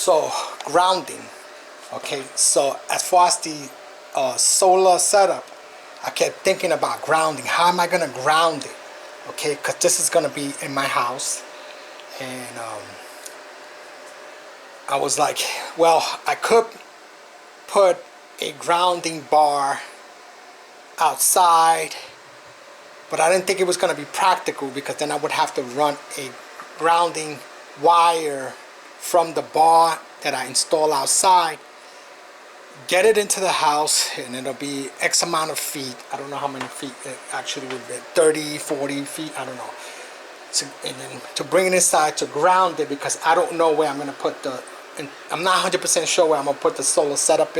So grounding. Okay, so as far as the solar setup, I kept thinking about grounding. How am I gonna ground it? Okay, because this is gonna be in my house, and I was like, well, I could put a grounding bar outside, but I didn't think it was gonna be practical, because then I would have to run a grounding wire from the bar that I install outside, get it into the house, and it'll be X amount of feet. I don't know how many feet it actually would be, 30, 40 feet, I don't know. So, and then to bring it inside to ground it, because I don't know where I'm going to put the, and I'm not 100% sure where I'm going to put the solar setup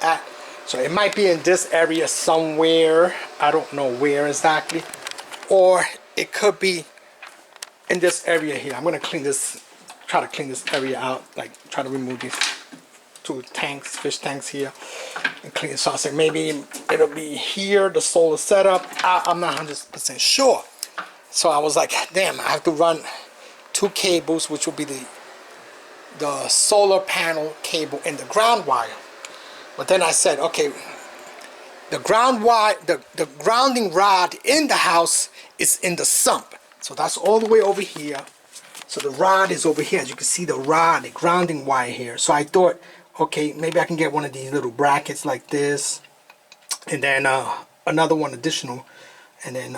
at. So it might be in this area somewhere. I don't know where exactly. Or it could be in this area here. I'm going to clean this, try to clean this area out, like try to remove these two tanks, fish tanks here, and clean. So I said maybe it'll be here, the solar setup. I'm not 100% sure. So I was like, damn, I have to run two cables, which will be the solar panel cable and the ground wire. But then I said, okay, the ground wire, the grounding rod in the house is in the sump. So that's all the way over here. So the rod is over here. As you can see, the rod, the grounding wire here. So I thought, okay, maybe I can get one of these little brackets like this, and then another one additional, and then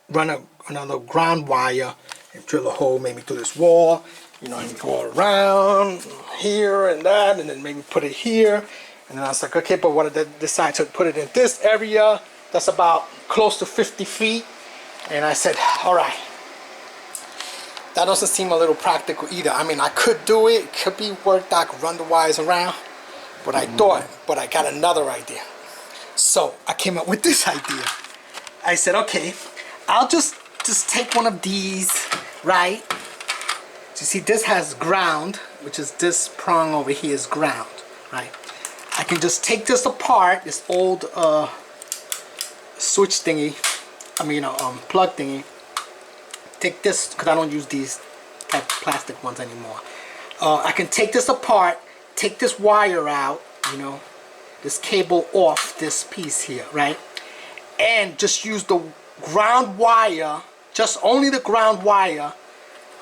run another ground wire and drill a hole maybe through this wall, you know, and go around here and that, and then maybe put it here. And then I was like, okay, but what did I decide to put it in this area that's about close to 50 feet. And I said, all right, that doesn't seem a little practical either. I mean, I could do it, could be worked out, I could run the wires around, but I thought, but I got another idea. So I came up with this idea. I said, okay, I'll just take one of these, right? So you see, this has ground, which is this prong over here is ground, right? I can just take this apart, this old switch thingy, plug thingy. Take this, because I don't use these type of plastic ones anymore. I can take this apart, take this wire out, you know, this cable off this piece here, right? And just use the ground wire, just only the ground wire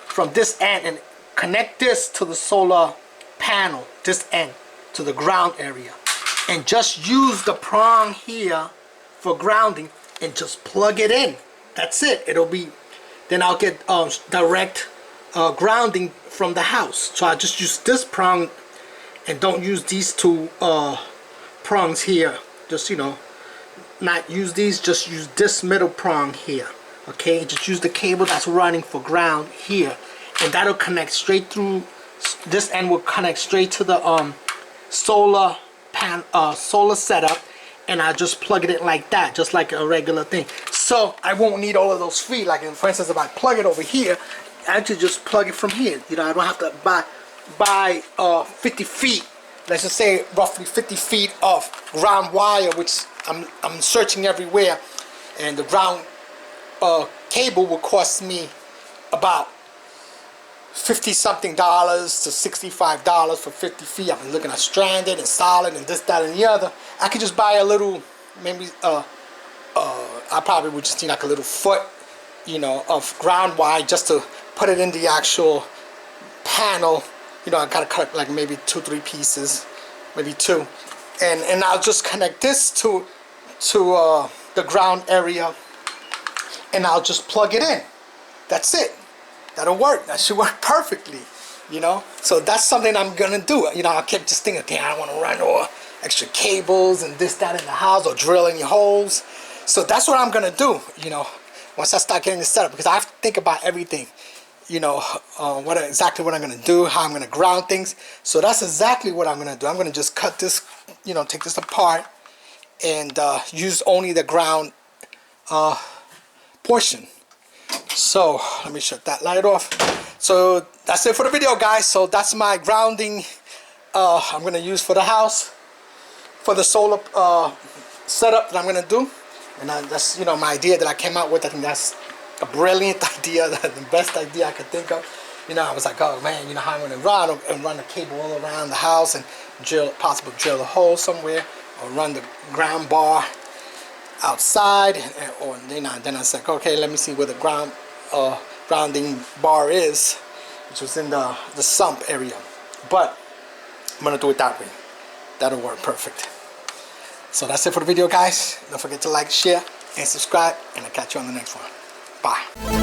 from this end, and connect this to the solar panel, this end, to the ground area. And just use the prong here for grounding and just plug it in. That's it. It'll be, then I'll get direct grounding from the house. So I just use this prong and don't use these two prongs here. Just, you know, not use these, just use this middle prong here. Okay, just use the cable that's running for ground here, and that'll connect straight through. This end will connect straight to the solar setup, and I just plug it in like that, just like a regular thing. So I won't need all of those feet. Like, for instance, if I plug it over here, I actually just plug it from here. You know, I don't have to buy 50 feet. Let's just say roughly 50 feet of ground wire, which I'm searching everywhere, and the ground cable will cost me about $50-something to $65 for 50 feet. I've been looking at stranded and solid and this, that, and the other. I could just buy a little, maybe I probably would just need like a little foot, you know, of ground wire just to put it in the actual panel. You know, I gotta cut like maybe 2-3 pieces, maybe 2, and I'll just connect this to the ground area, and I'll just plug it in. That's it. That'll work. That should work perfectly, you know. So that's something I'm gonna do. You know, I kept just thinking, damn, I don't want to run all extra cables and this, that in the house, or drill any holes. So that's what I'm gonna do, you know, once I start getting this set up, because I have to think about everything, you know, exactly what I'm gonna do, how I'm gonna ground things. So that's exactly what I'm gonna do. I'm gonna just cut this, you know, take this apart and use only the ground portion. So let me shut that light off. So that's it for the video, guys. So that's my grounding I'm gonna use for the house, for the solar setup that I'm gonna do. And that's, you know, my idea that I came out with. I think that's a brilliant idea, the best idea I could think of. You know, I was like, oh man, you know how I'm gonna run the cable all around the house and drill a hole somewhere, or run the ground bar outside, or then I was like, okay, let me see where the grounding bar is, which was in the sump area. But I'm gonna do it that way. That'll work perfect. So that's it for the video, guys. Don't forget to like, share, and subscribe, and I'll catch you on the next one. Bye.